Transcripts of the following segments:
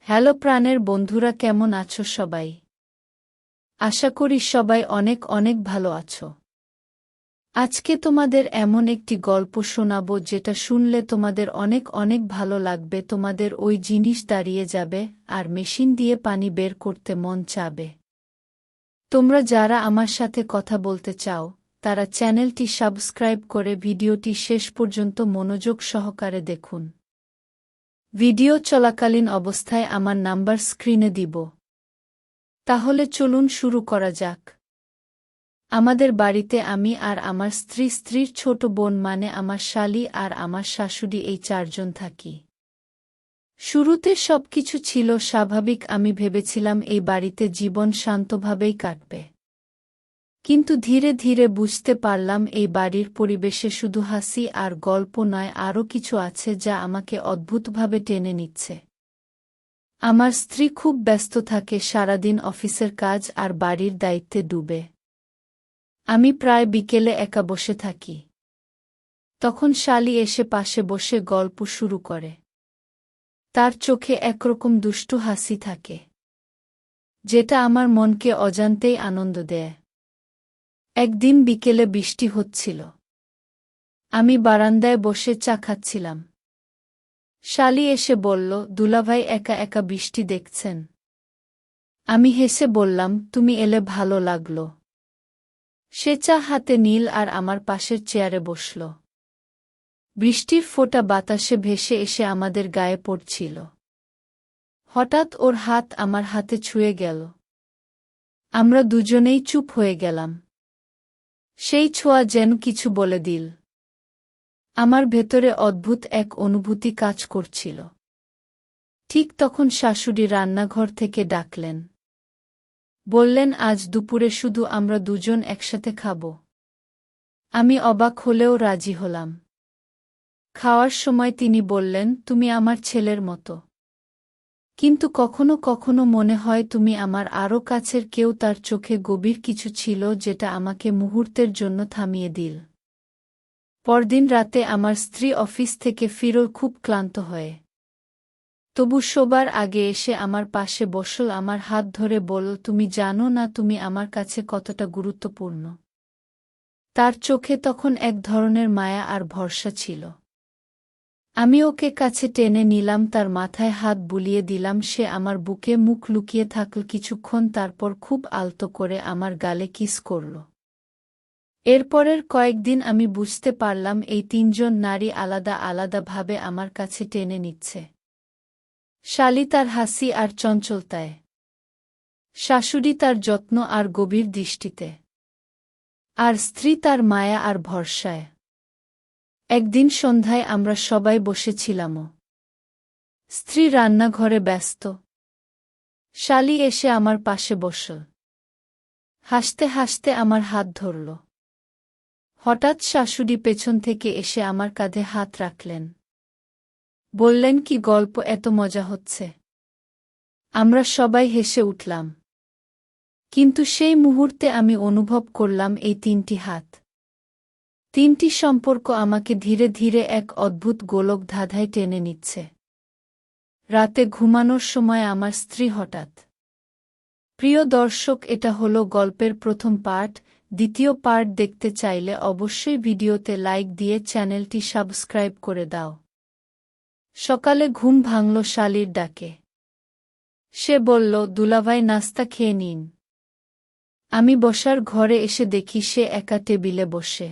Hello প্রাণের বন্ধুরা, কেমন আছো সবাই? আশা করি সবাই অনেক অনেক ভালো আছো। আজকে তোমাদের এমন একটি গল্প শোনাবো যেটা শুনলে তোমাদের অনেক অনেক ভালো লাগবে। তোমাদের ওই জিনিস দাঁড়িয়ে যাবে আর মেশিন দিয়ে পানি বের করতে মন চাবে। তোমরা যারা আমার সাথে কথা বলতে চাও তারা চ্যানেলটি সাবস্ক্রাইব করে ভিডিওটি শেষ পর্যন্ত মনোযোগ সহকারে দেখুন। ভিডিও চলাকালীন অবস্থায় আমার নাম্বার স্ক্রিনে দিব। তাহলে চলুন শুরু করা যাক। আমাদের বাড়িতে আমি আর আমার স্ত্রীর ছোট বোন মানে আমার শালি আর আমার শাশুড়ি এই চারজন থাকি। শুরুতে সবকিছু ছিল স্বাভাবিক। আমি ভেবেছিলাম এই বাড়িতে জীবন শান্তভাবেই কাটবে। কিন্তু ধীরে ধীরে বুঝতে পারলাম এই বাড়ির পরিবেশে শুধু হাসি আর গল্প নয়, আরও কিছু আছে যা আমাকে অদ্ভুতভাবে টেনে নিচ্ছে। আমার স্ত্রী খুব ব্যস্ত থাকে, সারাদিন অফিসের কাজ আর বাড়ির দায়িত্বে ডুবে। আমি প্রায় বিকেলে একা বসে থাকি। তখন শালি এসে পাশে বসে গল্প শুরু করে। তার চোখে একরকম দুষ্টু হাসি থাকে, যেটা আমার মনকে অজান্তেই আনন্দ দেয়। একদিন বিকেলে বৃষ্টি হচ্ছিল। আমি বারান্দায় বসে চা খাচ্ছিলাম। শালি এসে বলল, দুলাভাই একা একা বৃষ্টি দেখছেন? আমি হেসে বললাম, তুমি এলে ভালো লাগলো। সে চা হাতে নীল আর আমার পাশের চেয়ারে বসল। বৃষ্টির ফোঁটা বাতাসে ভেসে এসে আমাদের গায়ে পড়ছিল। হঠাৎ ওর হাত আমার হাতে ছুঁয়ে গেল। আমরা দুজনেই চুপ হয়ে গেলাম। সেই ছোঁয়া যেন কিছু বলে দিল। আমার ভেতরে অদ্ভুত এক অনুভূতি কাজ করছিল। ঠিক তখন শাশুড়ি রান্নাঘর থেকে ডাকলেন। বললেন, আজ দুপুরে শুধু আমরা দুজন একসাথে খাব। আমি অবাক হলেও রাজি হলাম। খাওয়ার সময় তিনি বললেন, তুমি আমার ছেলের মতো। কিন্তু কখনো কখনো মনে হয় তুমি আমার আরও কাছের কেউ। তার চোখে গভীর কিছু ছিল যেটা আমাকে মুহূর্তের জন্য থামিয়ে দিল। পরদিন রাতে আমার স্ত্রী অফিস থেকে ফিরল খুব ক্লান্ত হয়ে। তবু শোবার আগে এসে আমার পাশে বসল, আমার হাত ধরে বলল, তুমি জানো না তুমি আমার কাছে কতটা গুরুত্বপূর্ণ। তার চোখে তখন এক ধরনের মায়া আর ভরসা ছিল। আমি ওকে কাছে টেনে নিলাম, তার মাথায় হাত বুলিয়ে দিলাম। সে আমার বুকে মুখ লুকিয়ে থাকল কিছুক্ষণ, তারপর খুব আলতো করে আমার গালে কিস করল। এরপরের কয়েকদিন আমি বুঝতে পারলাম এই তিনজন নারী আলাদা আলাদাভাবে আমার কাছে টেনে নিচ্ছে। শালি তার হাসি আর চঞ্চলতায়, শাশুড়ি তার যত্ন আর গভীর দৃষ্টিতে, আর স্ত্রী তার মায়া আর ভরসায়। একদিন সন্ধ্যায় আমরা সবাই বসেছিলামও। স্ত্রী রান্নাঘরে ব্যস্ত। শালি এসে আমার পাশে বসল। হাসতে হাসতে আমার হাত ধরল। হঠাৎ শাশুড়ি পেছন থেকে এসে আমার কাঁধে হাত রাখলেন। বললেন, কি গল্প, এত মজা হচ্ছে? আমরা সবাই হেসে উঠলাম। কিন্তু সেই মুহূর্তে আমি অনুভব করলাম এই তিনটি হাত, তিনটি সম্পর্ক আমাকে ধীরে ধীরে এক অদ্ভুত গোলক ধাঁধায় টেনে নিচ্ছে। রাতে ঘুমানোর সময় আমার স্ত্রী হঠাৎ। প্রিয় দর্শক, এটা হলো গল্পের প্রথম পার্ট। দ্বিতীয় পার্ট দেখতে চাইলে অবশ্যই ভিডিওতে লাইক দিয়ে চ্যানেলটি সাবস্ক্রাইব করে দাও। সকালে ঘুম ভাঙল শালির ডাকে। সে বলল, দুলাভাই নাস্তা খেয়ে নিন। আমি বসার ঘরে এসে দেখি সে একা টেবিলে বসে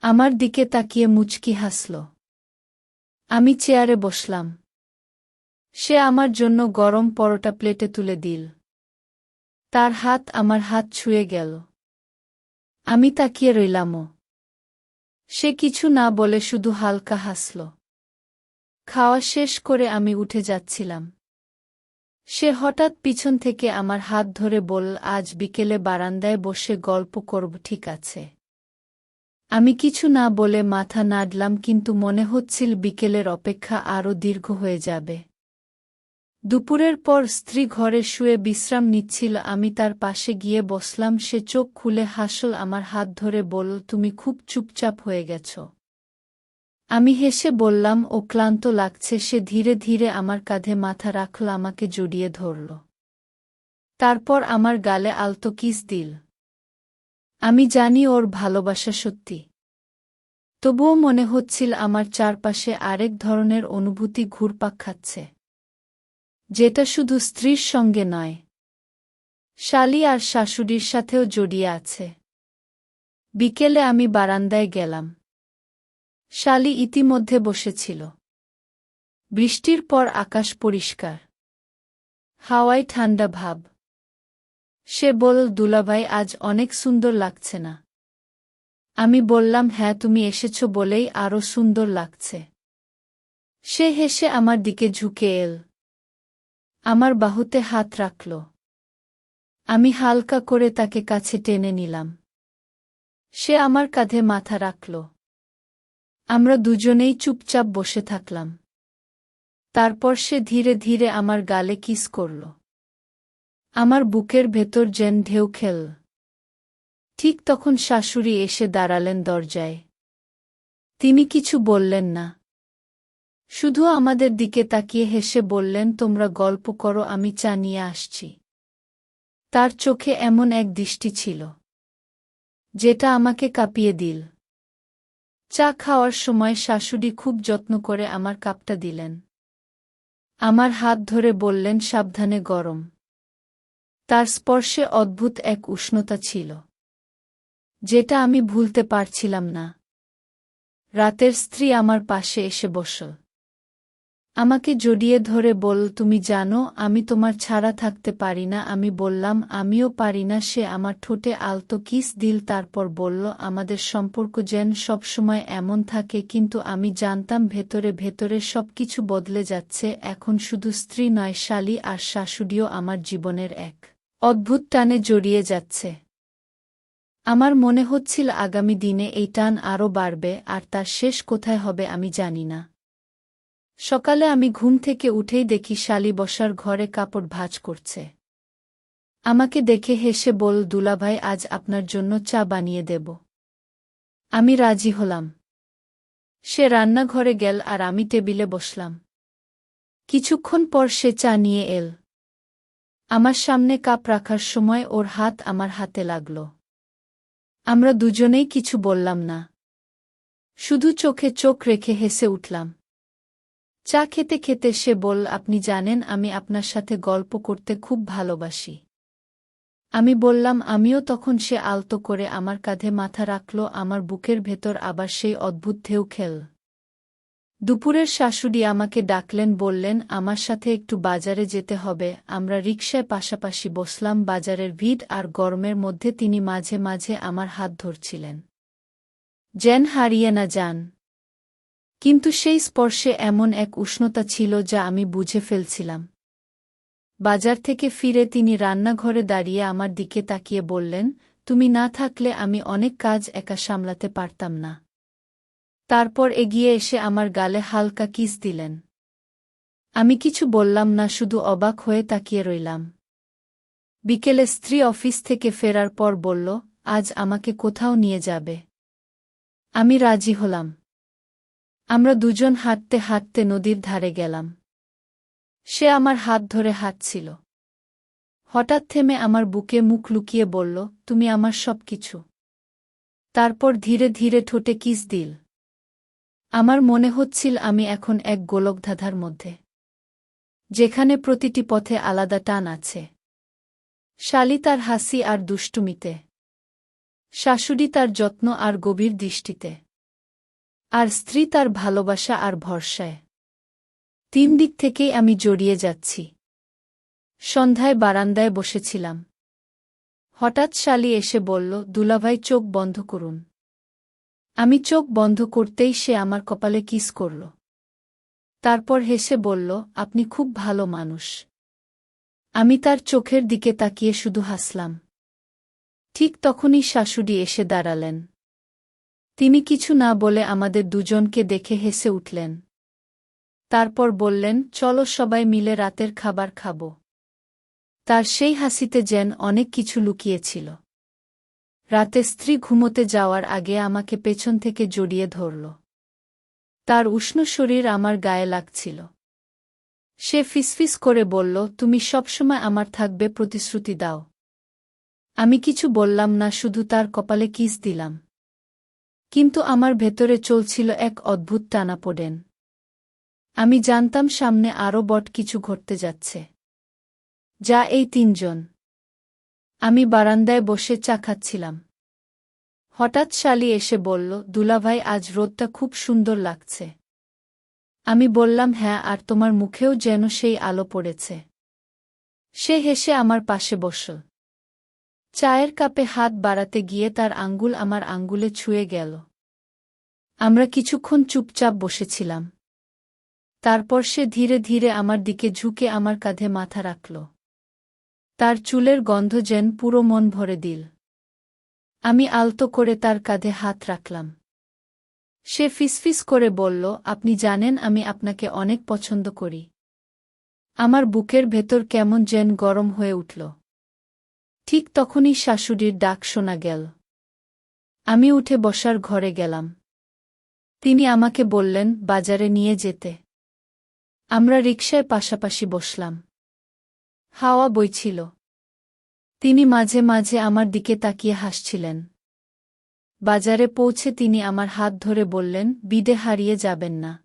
আমার দিকে তাকিয়ে মুচকি হাসল। আমি চেয়ারে বসলাম। সে আমার জন্য গরম পরোটা প্লেটে তুলে দিল। তার হাত আমার হাত ছুঁয়ে গেল। আমি তাকিয়ে রইলামও। সে কিছু না বলে শুধু হালকা হাসল। খাওয়া শেষ করে আমি উঠে যাচ্ছিলাম। সে হঠাৎ পিছন থেকে আমার হাত ধরে বলল, আজ বিকেলে বারান্দায় বসে গল্প করব, ঠিক আছে? আমি কিছু না বলে মাথা নাড়লাম, কিন্তু মনে হচ্ছিল বিকেলের অপেক্ষা আরও দীর্ঘ হয়ে যাবে। দুপুরের পর স্ত্রী ঘরে শুয়ে বিশ্রাম নিচ্ছিল। আমি তার পাশে গিয়ে বসলাম। সে চোখ খুলে হাসল, আমার হাত ধরে বলল, তুমি খুব চুপচাপ হয়ে গেছ। আমি হেসে বললাম, ও ক্লান্ত লাগছে। সে ধীরে ধীরে আমার কাঁধে মাথা রাখল, আমাকে জড়িয়ে ধরল। তারপর আমার গালে আলতো কিস দিল। আমি জানি ওর ভালোবাসা সত্যি। তবুও মনে হচ্ছিল আমার চারপাশে আরেক ধরনের অনুভূতি ঘুরপাক খাচ্ছে, যেটা শুধু স্ত্রীর সঙ্গে নয়, শালী আর শাশুড়ির সাথেও জড়িয়ে আছে। বিকেলে আমি বারান্দায় গেলাম। শালী ইতিমধ্যে বসেছিল। বৃষ্টির পর আকাশ পরিষ্কার, হাওয়ায় ঠান্ডা ভাব। সে বলল, দুলাভাই, আজ অনেক সুন্দর লাগছে না? আমি বললাম, হ্যাঁ, তুমি এসেছ বলেই আরও সুন্দর লাগছে। সে হেসে আমার দিকে ঝুঁকে এল, আমার বাহুতে হাত রাখল। আমি হালকা করে তাকে কাছে টেনে নিলাম। সে আমার কাঁধে মাথা রাখল। আমরা দুজনেই চুপচাপ বসে থাকলাম। তারপর সে ধীরে ধীরে আমার গালে কিস করল। আমার বুকের ভেতর যেন ঢেউ খেল। ঠিক তখন শাশুড়ি এসে দাঁড়ালেন দরজায়। তিনি কিছু বললেন না, শুধু আমাদের দিকে তাকিয়ে হেসে বললেন, তোমরা গল্প করো, আমি চা নিয়ে আসছি। তার চোখে এমন এক দৃষ্টি ছিল যেটা আমাকে কাঁপিয়ে দিল। চা খাওয়ার সময় শাশুড়ি খুব যত্ন করে আমার কাপটা দিলেন। আমার হাত ধরে বললেন, সাবধানে, গরম। তার স্পর্শে অদ্ভুত এক উষ্ণতা ছিল, যেটা আমি ভুলতে পারছিলাম না। রাতের স্ত্রী আমার পাশে এসে বসল, আমাকে জড়িয়ে ধরে বলল, তুমি জানো, আমি তোমার ছাড়া থাকতে পারি না। আমি বললাম, আমিও পারি না। সে আমার ঠোঁটে আলতো কিস দিল, তারপর বলল, আমাদের সম্পর্ক যেন সবসময় এমন থাকে। কিন্তু আমি জানতাম ভেতরে ভেতরে সবকিছু বদলে যাচ্ছে। এখন শুধু স্ত্রী নয়, শালী আর শাশুড়িও আমার জীবনের এক অদ্ভুত টানে জড়িয়ে যাচ্ছে। আমার মনে হচ্ছিল আগামী দিনে এই টান আরও বাড়বে, আর তার শেষ কোথায় হবে আমি জানি না। সকালে আমি ঘুম থেকে উঠেই দেখি শালী বসার ঘরে কাপড় ভাঁজ করছে। আমাকে দেখে হেসে বলল, দুলাভাই, আজ আপনার জন্য চা বানিয়ে দেব। আমি রাজি হলাম। সে রান্নাঘরে গেল আর আমি টেবিলে বসলাম। কিছুক্ষণ পর সে চা নিয়ে এল। আমার সামনে কাপ রাখার সময় ওর হাত আমার হাতে লাগল। আমরা দুজনেই কিছু বললাম না, শুধু চোখে চোখ রেখে হেসে উঠলাম। চা খেতে খেতে সে বলল, আপনি জানেন, আমি আপনার সাথে গল্প করতে খুব ভালোবাসি। আমি বললাম, আমিও। তখন সে আলতো করে আমার কাঁধে মাথা রাখল, আমার বুকের ভেতর আবার সেই অদ্ভুত ঢেউ খেল। দুপুরের শাশুড়ি আমাকে ডাকলেন, বললেন, আমার সাথে একটু বাজারে যেতে হবে। আমরা রিকশায় পাশাপাশি বসলাম। বাজারের ভিড় আর গরমের মধ্যে তিনি মাঝে মাঝে আমার হাত ধরছিলেন, যেন হারিয়ে না যান। কিন্তু সেই স্পর্শে এমন এক উষ্ণতা ছিল যা আমি বুঝে ফেলছিলাম। বাজার থেকে ফিরে তিনি রান্নাঘরে দাঁড়িয়ে আমার দিকে তাকিয়ে বললেন, তুমি না থাকলে আমি অনেক কাজ একা সামলাতে পারতাম না। তারপর এগিয়ে এসে আমার গালে হালকা কিস দিলেন। আমি কিছু বললাম না, শুধু অবাক হয়ে তাকিয়ে রইলাম। বিকেলে স্ত্রী অফিস থেকে ফেরার পর বলল, আজ আমাকে কোথাও নিয়ে যাবে। আমি রাজি হলাম। আমরা দুজন হাঁটতে হাঁটতে নদীর ধারে গেলাম। সে আমার হাত ধরে হাঁটছিল। হঠাৎ থেমে আমার বুকে মুখ লুকিয়ে বলল, তুমি আমার সবকিছু। তারপর ধীরে ধীরে ঠোঁটে কিস দিল। আমার মনে হচ্ছিল আমি এখন এক গোলকধাঁধার মধ্যে, যেখানে প্রতিটি পথে আলাদা টান আছে। শালী তার হাসি আর দুষ্টুমিতে, শাশুড়ি তার যত্ন আর গভীর দৃষ্টিতে, আর স্ত্রী তার ভালোবাসা আর ভরসায়। তিন দিক থেকেই আমি জড়িয়ে যাচ্ছি। সন্ধ্যায় বারান্দায় বসেছিলাম। হঠাৎ শালী এসে বলল, দুলাভাই, চোখ বন্ধ করুন। আমি চোখ বন্ধ করতেই সে আমার কপালে কিস করল। তারপর হেসে বলল, আপনি খুব ভালো মানুষ। আমি তার চোখের দিকে তাকিয়ে শুধু হাসলাম। ঠিক তখনই শাশুড়ি এসে দাঁড়ালেন। তিনি কিছু না বলে আমাদের দুজনকে দেখে হেসে উঠলেন। তারপর বললেন, চলো সবাই মিলে রাতের খাবার খাব। তার সেই হাসিতে যেন অনেক কিছু লুকিয়েছিল। রাতে স্ত্রী ঘুমোতে যাওয়ার আগে আমাকে পেছন থেকে জড়িয়ে ধরল। তার উষ্ণ শরীর আমার গায়ে লাগছিল। সে ফিসফিস করে বলল, তুমি সবসময় আমার থাকবে, প্রতিশ্রুতি দাও। আমি কিছু বললাম না, শুধু তার কপালে কিস দিলাম। কিন্তু আমার ভেতরে চলছিল এক অদ্ভুত টানাপোড়েন। আমি জানতাম সামনে আরও বড় কিছু ঘটতে যাচ্ছে। যা এই তিনজন। আমি বারান্দায় বসে চা খাচ্ছিলাম। হঠাৎ শালি এসে বলল, দুলাভাই, আজ রোদটা খুব সুন্দর লাগছে। আমি বললাম, হ্যাঁ, আর তোমার মুখেও যেন সেই আলো পড়েছে। সে হেসে আমার পাশে বসল। চায়ের কাপে হাত বাড়াতে গিয়ে তার আঙ্গুল আমার আঙ্গুলে ছুঁয়ে গেল। আমরা কিছুক্ষণ চুপচাপ বসেছিলাম। তারপর সে ধীরে ধীরে আমার দিকে ঝুঁকে আমার কাঁধে মাথা রাখল। তার চুলের গন্ধ যেন পুরো মন ভরে দিল। আমি আলতো করে তার কাঁধে হাত রাখলাম। সে ফিসফিস করে বলল, আপনি জানেন আমি আপনাকে অনেক পছন্দ করি। আমার বুকের ভেতর কেমন যেন গরম হয়ে উঠল। ঠিক তখনই শাশুড়ির ডাক শোনা গেল। আমি উঠে বসার ঘরে গেলাম। তিনি আমাকে বললেন বাজারে নিয়ে যেতে। আমরা রিকশায় পাশাপাশি বসলাম। হাওয়া বইছিল। তিনি মাঝে মাঝে আমার দিকে তাকিয়ে হাসছিলেন। বাজারে পৌঁছে তিনি আমার হাত ধরে বললেন, বিদে হারিয়ে যাবেন না।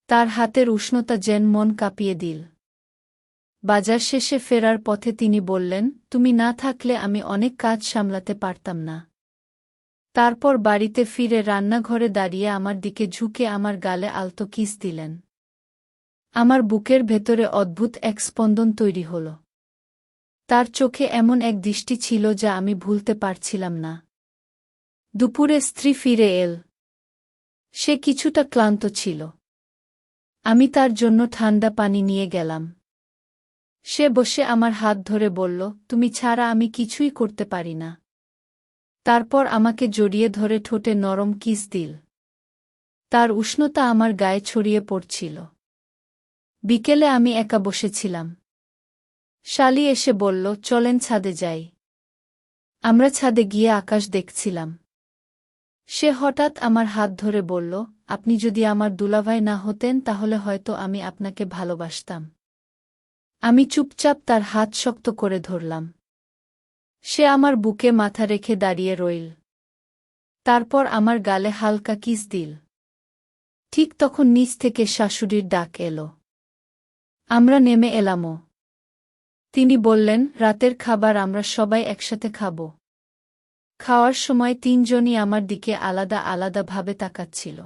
তার হাতের উষ্ণতা যেন মন কাঁপিয়ে দিল। বাজার শেষে ফেরার পথে তিনি বললেন, তুমি না থাকলে আমি অনেক কাজ সামলাতে পারতাম না। তারপর বাড়িতে ফিরে রান্নাঘরে দাঁড়িয়ে আমার দিকে ঝুঁকে আমার গালে আলতো কিস দিলেন। আমার বুকের ভেতরে অদ্ভুত এক স্পন্দন তৈরি হল। তার চোখে এমন এক দৃষ্টি ছিল যা আমি ভুলতে পারছিলাম না। দুপুরে স্ত্রী ফিরে এল। সে কিছুটা ক্লান্ত ছিল। আমি তার জন্য ঠান্ডা পানি নিয়ে গেলাম। সে বসে আমার হাত ধরে বলল, তুমি ছাড়া আমি কিছুই করতে পারি না। তারপর আমাকে জড়িয়ে ধরে ঠোঁটে নরম কিস দিল। তার উষ্ণতা আমার গায়ে ছড়িয়ে পড়ছিল। বিকেলে আমি একা বসেছিলাম। শালি এসে বলল, চলেন ছাদে যাই। আমরা ছাদে গিয়ে আকাশ দেখছিলাম। সে হঠাৎ আমার হাত ধরে বলল, আপনি যদি আমার দুলাভাই না হতেন তাহলে হয়তো আমি আপনাকে ভালোবাসতাম। আমি চুপচাপ তার হাত শক্ত করে ধরলাম। সে আমার বুকে মাথা রেখে দাঁড়িয়ে রইল। তারপর আমার গালে হালকা কিস দিল। ঠিক তখন নিচ থেকে শাশুড়ির ডাক এলো। আমরা নেমে এলামও। তিনি বললেন, রাতের খাবার আমরা সবাই একসাথে খাব। খাওয়ার সময় তিনজনই আমার দিকে আলাদা আলাদা ভাবে তাকাচ্ছিল।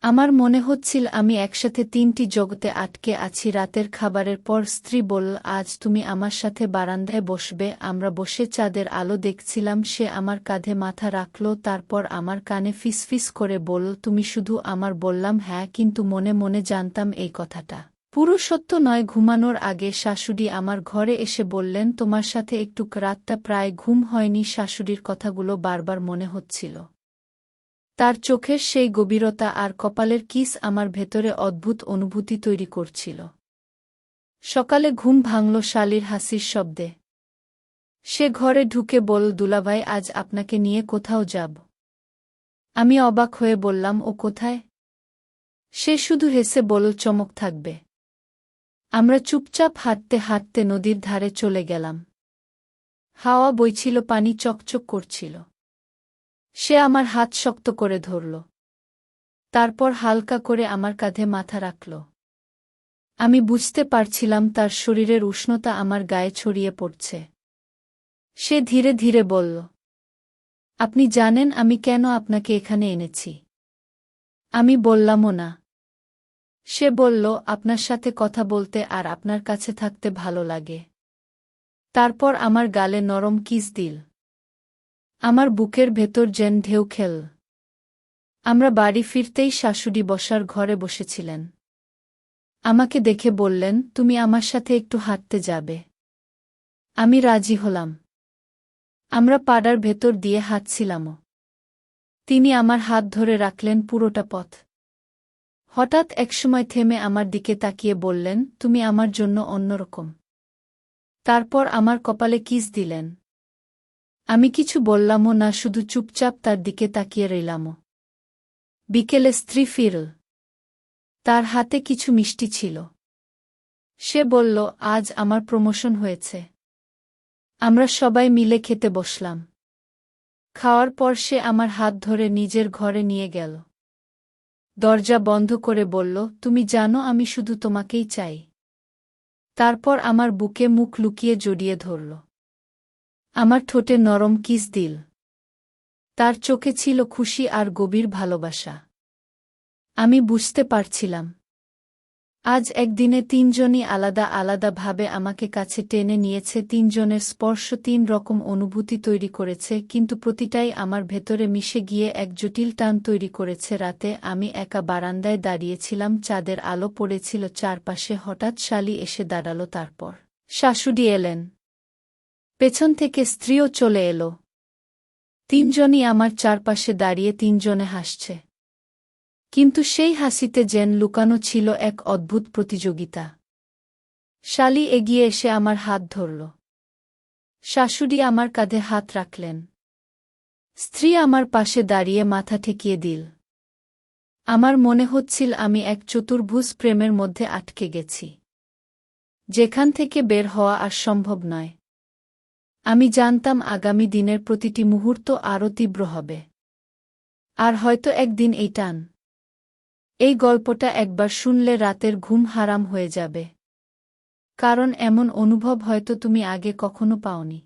আমার মনে হচ্ছিল আমি একসাথে তিনটি জগতে আটকে আছি। রাতের খাবারের পর স্ত্রী বলল, আজ তুমি আমার সাথে বারান্দায় বসবে। আমরা বসে চাঁদের আলো দেখছিলাম। সে আমার কাঁধে মাথা রাখল। তারপর আমার কানে ফিসফিস করে বলল, তুমি শুধু আমার। বললাম হ্যাঁ, কিন্তু মনে মনে জানতাম এই কথাটা পুরো সত্য নয়। ঘুমানোর আগে শাশুড়ি আমার ঘরে এসে বললেন, তোমার সাথে একটু রাতটা প্রায় ঘুম হয়নি। শাশুড়ির কথাগুলো বারবার মনে হচ্ছিল। তার চোখের সেই গভীরতা আর কপালের কিস আমার ভেতরে অদ্ভুত অনুভূতি তৈরি করছিল। সকালে ঘুম ভাঙল শালির হাসির শব্দে। সে ঘরে ঢুকে বলল, দুলাভাই, আজ আপনাকে নিয়ে কোথাও যাব। আমি অবাক হয়ে বললাম, ও কোথায়? সে শুধু হেসে বলল, চমক থাকবে। আমরা চুপচাপ হাঁটতে হাঁটতে নদীর ধারে চলে গেলাম। হাওয়া বইছিল, পানি চকচক করছিল। সে আমার হাত শক্ত করে ধরল। তারপর হালকা করে আমার কাঁধে মাথা রাখল। আমি বুঝতে পারছিলাম তার শরীরের উষ্ণতা আমার গায়ে ছড়িয়ে পড়ছে। সে ধীরে ধীরে বলল, আপনি জানেন আমি কেন আপনাকে এখানে এনেছি? আমি বললামও না। সে বলল, আপনার সাথে কথা বলতে আর আপনার কাছে থাকতে ভালো লাগে। তারপর আমার গালে নরম কিস দিল। আমার বুকের ভেতর যেন ঢেউ খেল। আমরা বাড়ি ফিরতেই শাশুড়ি বসার ঘরে বসেছিলেন। আমাকে দেখে বললেন, তুমি আমার সাথে একটু হাঁটতে যাবে? আমি রাজি হলাম। আমরা পাড়ার ভেতর দিয়ে হাঁটছিলামও। তিনি আমার হাত ধরে রাখলেন পুরোটা পথ। হঠাৎ একসময় থেমে আমার দিকে তাকিয়ে বললেন, তুমি আমার জন্য অন্যরকম। তারপর আমার কপালে কিস দিলেন। আমি কিছু বললামও না, শুধু চুপচাপ তার দিকে তাকিয়ে রইলামও। বিকেলে স্ত্রী ফিরল। তার হাতে কিছু মিষ্টি ছিল। সে বলল, আজ আমার প্রমোশন হয়েছে। আমরা সবাই মিলে খেতে বসলাম। খাওয়ার পর সে আমার হাত ধরে নিজের ঘরে নিয়ে গেল। দরজা বন্ধ করে বলল, তুমি জানো আমি শুধু তোমাকেই চাই। তারপর আমার বুকে মুখ লুকিয়ে জড়িয়ে ধরল। আমার ঠোঁটে নরম কিস দিল। তার চোখে ছিল খুশি আর গভীর ভালোবাসা। আমি বুঝতে পারছিলাম, আজ একদিনে তিনজনই আলাদা আলাদা ভাবে আমাকে কাছে টেনে নিয়েছে। তিনজনের স্পর্শ তিন রকম অনুভূতি তৈরি করেছে, কিন্তু প্রতিটাই আমার ভেতরে মিশে গিয়ে এক জটিল টান তৈরি করেছে। রাতে আমি একা বারান্দায় দাঁড়িয়েছিলাম, চাঁদের আলো পড়েছিল চারপাশে। হঠাৎ শালি এসে দাঁড়াল, তারপর শাশুড়ি এলেন। পেছন থেকে স্ত্রীও চলে এলো। তিনজনই আমার চারপাশে দাঁড়িয়ে, তিনজনে হাসছে। কিন্তু সেই হাসিতে যেন লুকানো ছিল এক অদ্ভুত প্রতিযোগিতা। শালি এগিয়ে এসে আমার হাত ধরল। শাশুড়ি আমার কাঁধে হাত রাখলেন। স্ত্রী আমার পাশে দাঁড়িয়ে মাথা ঠেকিয়ে দিল। আমার মনে হচ্ছিল আমি এক চতুর্ভুজ প্রেমের মধ্যে আটকে গেছি, যেখান থেকে বের হওয়া আর সম্ভব নয়। আমি জানতাম আগামী দিনের প্রতিটি মুহূর্ত আরও তীব্র হবে। আর হয়তো একদিন এই টান, এই গল্পটা একবার শুনলে রাতের ঘুম হারাম হয়ে যাবে। কারণ এমন অনুভব হয়তো তুমি আগে কখনো পাওনি।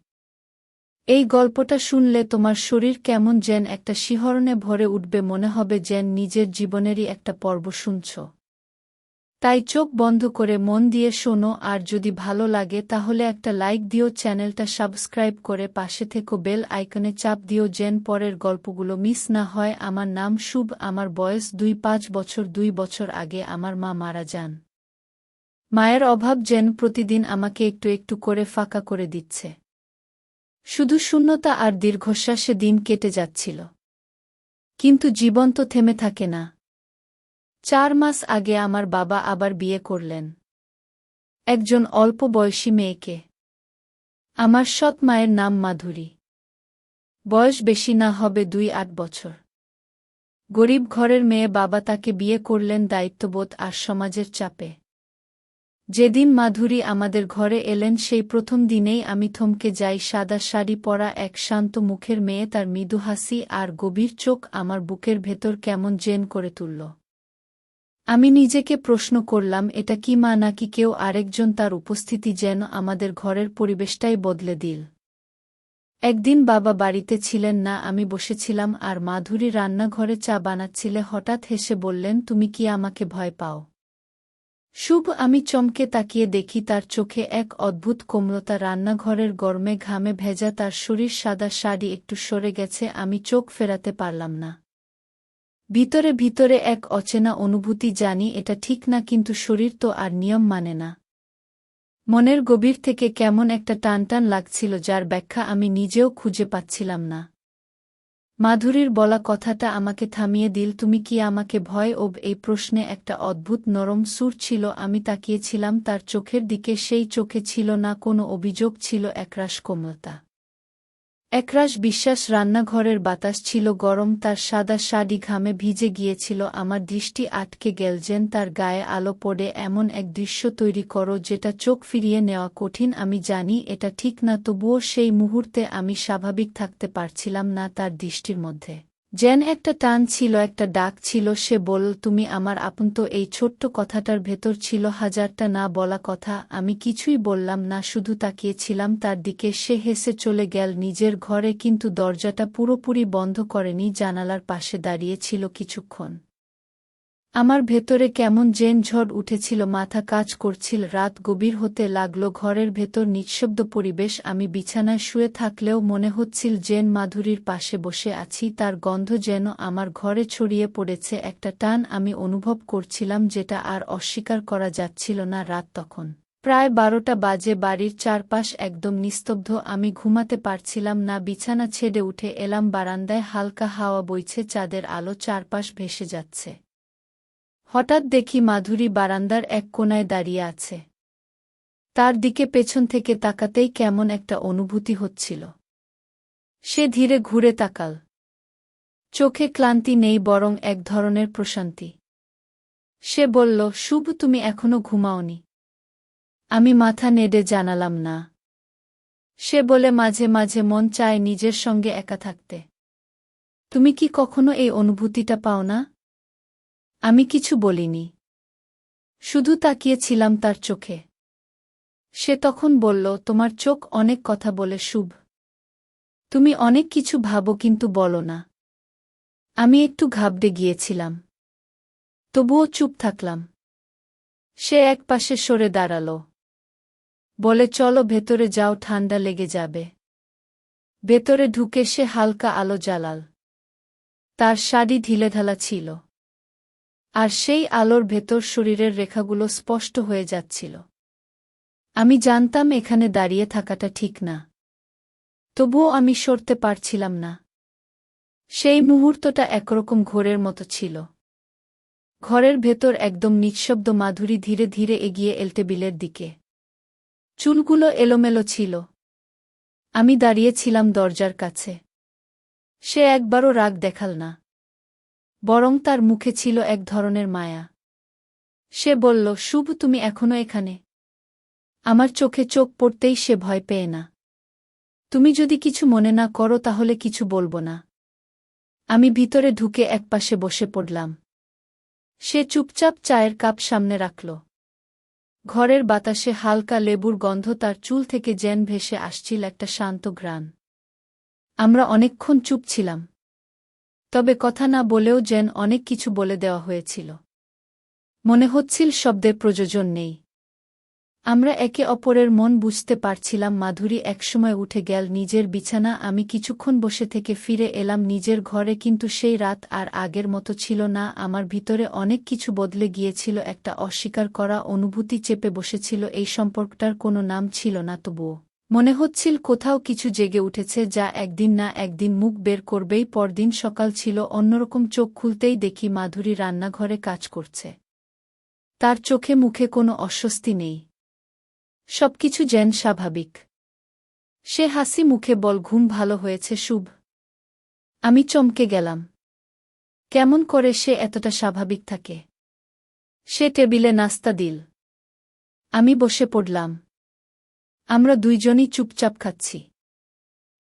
এই গল্পটা শুনলে তোমার শরীর কেমন যেন একটা শিহরণে ভরে উঠবে, মনে হবে যেন নিজের জীবনেরই একটা পর্ব শুনছ। তাই চোখ বন্ধ করে মন দিয়ে শোনো, আর যদি ভালো লাগে তাহলে একটা লাইক দিও, চ্যানেলটা সাবস্ক্রাইব করে পাশে থেকো, বেল আইকনে চাপ দিও যেন পরের গল্পগুলো মিস না হয়। আমার নাম শুভ, আমার বয়স 2-5 বছর। 2 বছর আগে আমার মা মারা যান। মায়ের অভাব যেন প্রতিদিন আমাকে একটু একটু করে ফাঁকা করে দিচ্ছে। শুধু শূন্যতা আর দীর্ঘশ্বাসে দিন কেটে যাচ্ছিল। কিন্তু জীবন তো থেমে থাকে না। 4 মাস আগে আমার বাবা আবার বিয়ে করলেন, একজন অল্প বয়সী মেয়েকে। আমার সৎ মায়ের নাম মাধুরী। বয়স বেশি না, হবে 2-8 বছর। গরিব ঘরের মেয়ে, বাবা তাকে বিয়ে করলেন দায়িত্ববোধ আর সমাজের চাপে। যেদিন মাধুরী আমাদের ঘরে এলেন, সেই প্রথম দিনেই আমি থমকে যাই। সাদা শাড়ি পরা এক শান্ত মুখের মেয়ে, তার মৃদু হাসি আর গভীর চোখ আমার বুকের ভেতর কেমন জেন করে তুলল। আমি নিজেকে প্রশ্ন করলাম, এটা কি মা নাকি কেউ আরেকজন? তার উপস্থিতি যেন আমাদের ঘরের পরিবেশটাই বদলে দিল। একদিন বাবা বাড়িতে ছিলেন না, আমি বসেছিলাম আর মাধুরী রান্নাঘরে চা বানাচ্ছিলে। হঠাৎ হেসে বললেন, তুমি কি আমাকে ভয় পাও? শুভ। আমি চমকে তাকিয়ে দেখি তার চোখে এক অদ্ভুত কোমলতা। রান্নাঘরের গরমে ঘামে ভেজা তার শরীর, সাদা শাড়ি একটু সরে গেছে। আমি চোখ ফেরাতে পারলাম না। ভিতরে ভিতরে এক অচেনা অনুভূতি, জানি এটা ঠিক না, কিন্তু শরীর তো আর নিয়ম মানে না। মনের গভীর থেকে কেমন একটা টানটান লাগছিল, যার ব্যাখ্যা আমি নিজেও খুঁজে পাচ্ছিলাম না। মাধুরীর বলা কথাটা আমাকে থামিয়ে দিল। তুমি কি আমাকে ভয়? এই প্রশ্নে একটা অদ্ভুত নরম সুর ছিল। আমি তাকিয়েছিলাম তার চোখের দিকে। সেই চোখে ছিল না কোনো অভিযোগ, ছিল একরাশ কোমলতা, একরাশ বিশ্বাস। রান্নাঘরের বাতাস ছিল গরম, তার সাদা শাড়ি ঘামে ভিজে গিয়েছিল। আমার দৃষ্টি আটকে গেল যেন তার গায়ে আলো পড়ে এমন এক দৃশ্য তৈরি করো যেটা চোখ ফিরিয়ে নেওয়া কঠিন। আমি জানি এটা ঠিক না, তবুও সেই মুহূর্তে আমি স্বাভাবিক থাকতে পারছিলাম না। তার দৃষ্টির মধ্যে যেন একটা টান ছিল, একটা ডাক ছিল। সে বলল, তুমি আমার আপন। তো এই ছোট্ট কথাটার ভেতর ছিল হাজারটা না বলা কথা। আমি কিছুই বললাম না, শুধু তাকিয়েছিলাম তার দিকে। সে হেসে চলে গেল নিজের ঘরে, কিন্তু দরজাটা পুরোপুরি বন্ধ করেনি। জানালার পাশে দাঁড়িয়ে ছিল কিছুক্ষণ। আমার ভেতরে কেমন যেন ঝড় উঠেছিল, মাথা কাজ করছিল। রাত গভীর হতে লাগল, ঘরের ভেতর নিঃশব্দ পরিবেশ। আমি বিছানায় শুয়ে থাকলেও মনে হচ্ছিল যেন মাধুরীর পাশে বসে আছি। তার গন্ধ যেন আমার ঘরে ছড়িয়ে পড়েছে, একটা টান আমি অনুভব করছিলাম যেটা আর অস্বীকার করা যাচ্ছিল না। রাত তখন প্রায় 12টা বাজে। বাড়ির চারপাশ একদম নিস্তব্ধ। আমি ঘুমাতে পারছিলাম না। বিছানা ছেড়ে উঠে এলাম বারান্দায়। হালকা হাওয়া বইছে, চাঁদের আলো চারপাশ ভেসে যাচ্ছে। হঠাৎ দেখি মাধুরী বারান্দার এক কোণায় দাঁড়িয়ে আছে। তার দিকে পেছন থেকে তাকাতেই কেমন একটা অনুভূতি হচ্ছিল। সে ধীরে ঘুরে তাকাল। চোখে ক্লান্তি নেই বরং এক ধরনের প্রশান্তি। সে বলল, শুভ, তুমি এখনো ঘুমাওনি? আমি মাথা নেড়ে জানালাম, না। সে বলে, মাঝে মাঝে মন চায় নিজের সঙ্গে একা থাকতে। তুমি কি কখনো এই অনুভূতিটা পাও না? আমি কিছু বলিনি, শুধু তাকিয়েছিলাম তার চোখে। সে তখন বলল, তোমার চোখ অনেক কথা বলে শুভ। তুমি অনেক কিছু ভাবো কিন্তু বলো না। আমি একটু ঘাবড়ে গিয়েছিলাম, তবুও চুপ থাকলাম। সে একপাশে সরে দাঁড়াল, বলে, চলো ভেতরে যাও, ঠান্ডা লেগে যাবে। ভেতরে ঢুকে সে হালকা আলো জ্বালাল। তার শাড়ি ঢিলেঢালা ছিল, আর সেই আলোর ভেতর শরীরের রেখাগুলো স্পষ্ট হয়ে যাচ্ছিল। আমি জানতাম এখানে দাঁড়িয়ে থাকাটা ঠিক না, তবুও আমি সরতে পারছিলাম না। সেই মুহূর্তটা একরকম ঘোরের মতো ছিল। ঘরের ভেতর একদম নিঃশব্দ। মাধুরী ধীরে ধীরে এগিয়ে এল টেবিলের দিকে। চুলগুলো এলোমেলো ছিল। আমি দাঁড়িয়েছিলাম দরজার কাছে। সে একবারও রাগ দেখাল না, বরং তার মুখে ছিল এক ধরনের মায়া। সে বলল, শুভ, তুমি এখনো এখানে? আমার চোখে চোখ পড়তেই সে ভয় পেয়ে না। তুমি যদি কিছু মনে না করো তাহলে কিছু বলবো না। আমি ভিতরে ঢুকে একপাশে বসে পড়লাম। সে চুপচাপ চায়ের কাপ সামনে রাখল। ঘরের বাতাসে হালকা লেবুর গন্ধ, তার চুল থেকে যেন ভেসে আসছিল একটা শান্ত ঘ্রাণ। আমরা অনেকক্ষণ চুপ ছিলাম, তবে কথা না বলেও যেন অনেক কিছু বলে দেওয়া হয়েছিল। মনে হচ্ছিল শব্দের প্রয়োজন নেই। আমরা একে অপরের মন বুঝতে পারছিলাম। মাধুরী একসময় উঠে গেল নিজের বিছানা। আমি কিছুক্ষণ বসে থেকে ফিরে এলাম নিজের ঘরে, কিন্তু সেই রাত আর আগের মতো ছিল না। আমার ভিতরে অনেক কিছু বদলে গিয়েছিল। একটা অস্বীকার করা অনুভূতি চেপে বসেছিল। এই সম্পর্কটার কোনো নাম ছিল না, তবুও মনে হচ্ছিল কোথাও কিছু জেগে উঠেছে, যা একদিন না একদিন মুখ বের করবেই। পরদিন সকাল ছিল অন্যরকম। চোখ খুলতেই দেখি মাধুরী রান্নাঘরে কাজ করছে। তার চোখে মুখে কোনো অস্বস্তি নেই, সবকিছু যেন স্বাভাবিক। সে হাসি মুখে বল, ঘুম ভালো হয়েছে শুভ? আমি চমকে গেলাম। কেমন করে সে এতটা স্বাভাবিক থাকে? সে টেবিলে নাস্তা দিল। আমি বসে পড়লাম। আমরা দুইজনই চুপচাপ খাচ্ছি,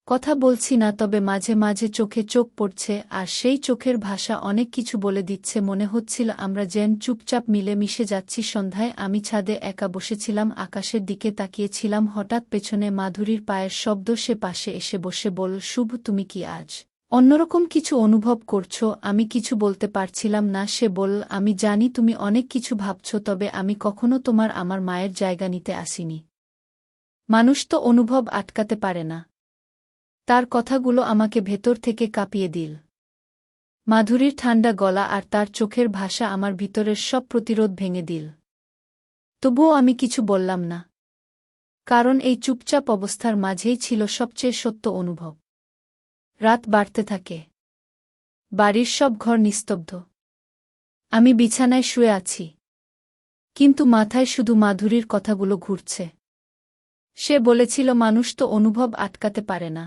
কথা বলছি না, তবে মাঝে মাঝে চোখে চোখ পড়ছে, আর সেই চোখের ভাষা অনেক কিছু বলে দিচ্ছে। মনে হচ্ছিল আমরা যেন চুপচাপ মিলে মিশে যাচ্ছি। সন্ধ্যায় আমি ছাদে একা বসেছিলাম, আকাশের দিকে তাকিয়েছিলাম। হঠাৎ পেছনে মাধুরীর পায়ের শব্দ। সে পাশে এসে বসে বলল, শুভ, তুমি কি আজ অন্যরকম কিছু অনুভব করছো? আমি কিছু বলতে পারছিলাম না। সে বলল, আমি জানি তুমি অনেক কিছু ভাবছ, তবে আমি কখনো তোমার আমার মায়ের জায়গা নিতে আসিনি। মানুষ তো অনুভব আটকাতে পারে না। তার কথাগুলো আমাকে ভেতর থেকে কাঁপিয়ে দিল। মাধুরীর ঠান্ডা গলা আর তার চোখের ভাষা আমার ভিতরের সব প্রতিরোধ ভেঙে দিল। তবুও আমি কিছু বললাম না, কারণ এই চুপচাপ অবস্থার মাঝেই ছিল সবচেয়ে সত্য অনুভব। রাত বাড়তে থাকে। বাড়ির সব ঘর নিস্তব্ধ। আমি বিছানায় শুয়ে আছি, কিন্তু মাথায় শুধু মাধুরীর কথাগুলো ঘুরছে। সে বলেছিল, মানুষ তো অনুভব আটকাতে পারে না।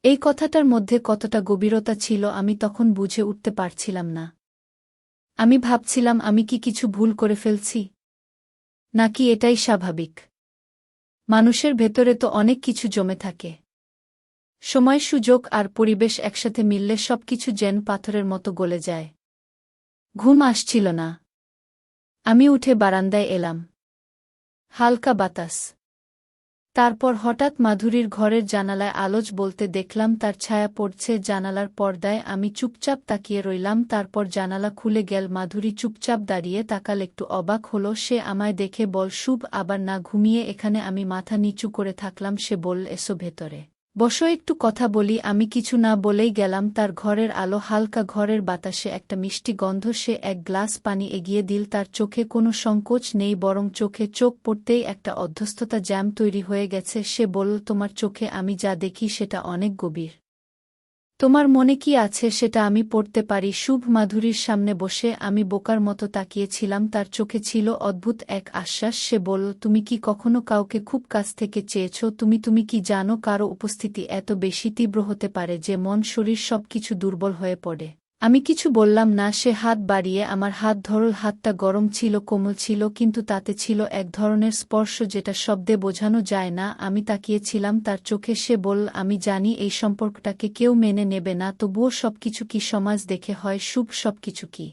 এই কথাটার মধ্যে কতটা গভীরতা ছিল আমি তখন বুঝে উঠতে পারছিলাম না। আমি ভাবছিলাম, আমি কি কিছু ভুল করে ফেলছি, নাকি এটাই স্বাভাবিক? মানুষের ভেতরে তো অনেক কিছু জমে থাকে। সময়, সুযোগ আর পরিবেশ একসাথে মিললে সবকিছু যেন পাথরের মতো গলে যায়। ঘুম আসছিল না। আমি উঠে বারান্দায় এলাম। হালকা বাতাস। তারপর হঠাৎ মাধুরীর ঘরের জানালায় আলোচ বলতে দেখলাম তার ছায়া পড়ছে জানালার পর্দায়। আমি চুপচাপ তাকিয়ে রইলাম। তারপর জানালা খুলে গেল। মাধুরী চুপচাপ দাঁড়িয়ে তাকাল, একটু অবাক হলো সে আমায় দেখে। বল, শুভ, আবার না ঘুমিয়ে এখানে? আমি মাথা নিচু করে থাকলাম। সে বলল, এসো ভেতরে বসো, একটু কথা বলি। আমি কিছু না বলেই গেলাম। তার ঘরের আলো হালকা, ঘরের বাতাসে একটা মিষ্টি গন্ধ। সে এক গ্লাস পানি এগিয়ে দিল। তার চোখে কোনো সংকোচ নেই, বরং চোখে চোখ পড়তেই একটা অধ্যস্ততা জ্যাম তৈরি হয়ে গেছে। সে বলল, তোমার চোখে আমি যা দেখি সেটা অনেক গভীর। তোমার মনে কি আছে সেটা আমি পড়তে পারি। শুভ মাধুরীর সামনে বসে আমি বোকার মতো তাকিয়েছিলাম। তার চোখে ছিল অদ্ভুত এক আশ্বাস। সে বলল, তুমি কি কখনো কাউকে খুব কাছ থেকে চেয়েছ? তুমি কি জানো কারো উপস্থিতি এত বেশি তীব্র হতে পারে যে মন শরীর সবকিছু দুর্বল হয়ে পড়ে? আমি কিছু বললাম না। সে হাত বাড়িয়ে আমার হাত ধরল। হাতটা গরম ছিল, কোমল ছিল, কিন্তু তাতে ছিল এক ধরনের স্পর্শ যেটা শব্দে বোঝানো যায় না। আমি তাকিয়েছিলাম তার চোখে। সে বলল, আমি জানি এই সম্পর্কটাকে কেউ মেনে নেবে না, তবুও সবকিছু কি সমাজ দেখে হয়? শুভ, সবকিছু কি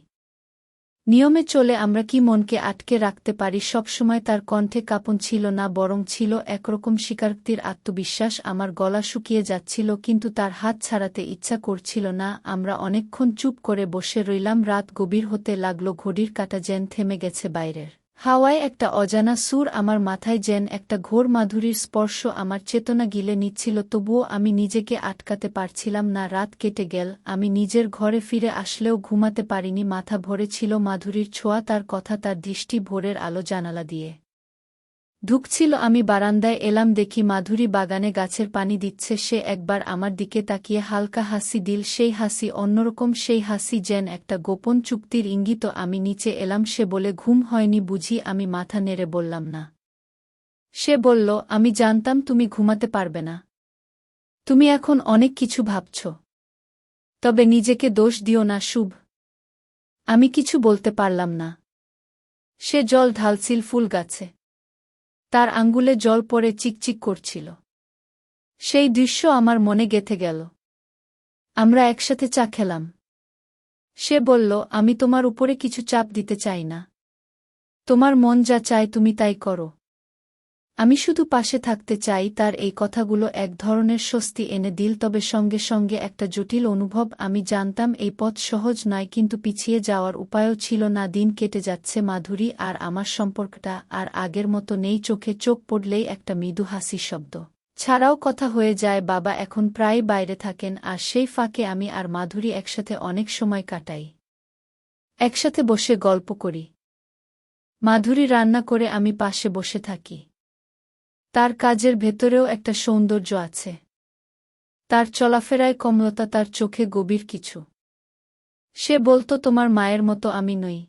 নিয়মে চলে? আমরা কি মনকে আটকে রাখতে পারি? সবসময় তার কণ্ঠে কাঁপন ছিল না, বরং ছিল একরকম স্বীকারোক্তির আত্মবিশ্বাস। আমার গলা শুকিয়ে যাচ্ছিল, কিন্তু তার হাত ছাড়াতে ইচ্ছা করছিল না। আমরা অনেকক্ষণ চুপ করে বসে রইলাম। রাত গভীর হতে লাগল। ঘড়ির কাঁটা যেন থেমে গেছে। বাইরের হাওয়ায় একটা অজানা সুর, আমার মাথায় যেন একটা ঘোর মাধুরীর স্পর্শ আমার চেতনা গিলে নিচ্ছিল। তবুও আমি নিজেকে আটকাতে পারছিলাম না। রাত কেটে গেল। আমি নিজের ঘরে ফিরে আসলেও ঘুমাতে পারিনি। মাথা ভরে ছিল মাধুরীর ছোঁয়া, তার কথা, তার দৃষ্টি। ভোরের আলো জানালা দিয়ে ঢুকছিল। আমি বারান্দায় এলাম, দেখি মাধুরী বাগানে গাছের পানি দিচ্ছে। সে একবার আমার দিকে তাকিয়ে হালকা হাসি দিল। সেই হাসি অন্যরকম, সেই হাসি যেন একটা গোপন চুক্তির ইঙ্গিত। আমি নিচে এলাম। সে বলে, ঘুম হয়নি বুঝি? আমি মাথা নেড়ে বললাম না। সে বলল, আমি জানতাম তুমি ঘুমাতে পারবে না। তুমি এখন অনেক কিছু ভাবছ। তবে নিজেকে দোষ দিও না শুভ। আমি কিছু বলতে পারলাম না। সে জল ঢালছিল ফুল গাছে। তার আঙ্গুলে জল পড়ে চিকচিক করছিল। সেই দৃশ্য আমার মনে গেঁথে গেল। আমরা একসাথে চা খেলাম। সে বলল, আমি তোমার উপরে কিছু চাপ দিতে চাই না। তোমার মন যা চায় তুমি তাই করো। আমি শুধু পাশে থাকতে চাই। তার এই কথাগুলো এক ধরনের স্বস্তি এনে দিল, তবে সঙ্গে সঙ্গে একটা জটিল অনুভব। আমি জানতাম এই পথ সহজ নয়, কিন্তু পিছিয়ে যাওয়ার উপায়ও ছিল না। দিন কেটে যাচ্ছে। মাধুরী আর আমার সম্পর্কটা আর আগের মতো নেই। চোখে চোখ পড়লেই একটা মৃদু হাসির শব্দ ছাড়াও কথা হয়ে যায়। বাবা এখন প্রায় বাইরে থাকেন, আর সেই ফাঁকে আমি আর মাধুরী একসাথে অনেক সময় কাটাই। একসাথে বসে গল্প করি। মাধুরী রান্না করে, আমি পাশে বসে থাকি। তার কাজের ভেতরেও একটা সৌন্দর্য আছে। তার চলাফেরায় কোমলতা, তার চোখে গভীর কিছু। সে বলতো, তোমার মায়ের মতো আমি নই,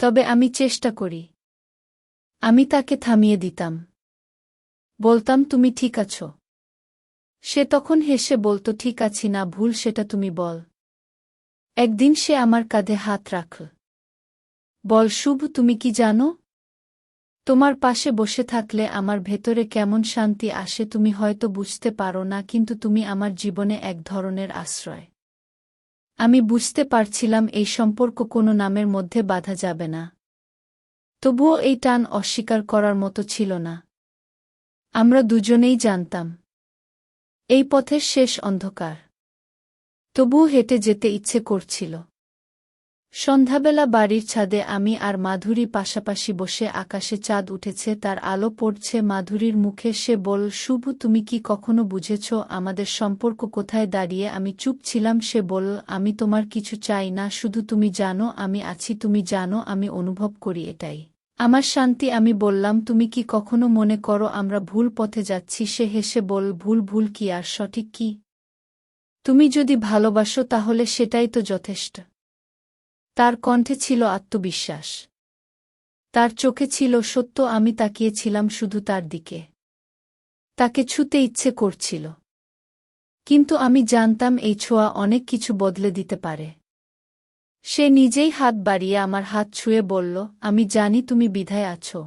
তবে আমি চেষ্টা করি। আমি তাকে থামিয়ে দিতাম। বলতাম, তুমি ঠিক আছো। সে তখন হেসে বলতো, ঠিক আছি না, ভুল সেটা তুমি বল। একদিন সে আমার কাঁধে হাত রাখল। বল শুভ, তুমি কি জানো? তোমার পাশে বসে থাকলে আমার ভেতরে কেমন শান্তি আসে। তুমি হয়তো বুঝতে পারো না, কিন্তু তুমি আমার জীবনে এক ধরনের আশ্রয়। আমি বুঝতে পারছিলাম এই সম্পর্ক কোনো নামের মধ্যে বাঁধা যাবে না। তবুও এই টান অস্বীকার করার মতো ছিল না। আমরা দুজনেই জানতাম এই পথের শেষ অন্ধকার। তবুও হেঁটে যেতে ইচ্ছে করছিল। সন্ধ্যাবেলা বাড়ির ছাদে আমি আর মাধুরী পাশাপাশি বসে। আকাশে চাঁদ উঠেছে, তার আলো পড়ছে মাধুরীর মুখে। সে বলল, শুভ, তুমি কি কখনো বুঝেছ আমাদের সম্পর্ক কোথায় দাঁড়িয়ে? আমি চুপ ছিলাম। সে বলল, আমি তোমার কিছু চাই না, শুধু তুমি জানো আমি আছি। তুমি জানো আমি অনুভব করি, এটাই আমার শান্তি। আমি বললাম, তুমি কি কখনো মনে করো আমরা ভুল পথে যাচ্ছি? সে হেসে বলল, ভুল কি আর সঠিক কি? তুমি যদি ভালোবাসো তাহলে সেটাই তো যথেষ্ট। তার কণ্ঠে ছিল আত্মবিশ্বাস। তার চোখে ছিল সত্য। আমি তাকিয়েছিলাম শুধু তার দিকে। তাকে ছুঁতে ইচ্ছে করছিল, কিন্তু আমি জানতাম এই ছোঁয়া অনেক কিছু বদলে দিতে পারে। সে নিজেই হাত বাড়িয়ে আমার হাত ছুঁয়ে বলল, আমি জানি তুমি দ্বিধায় আছো।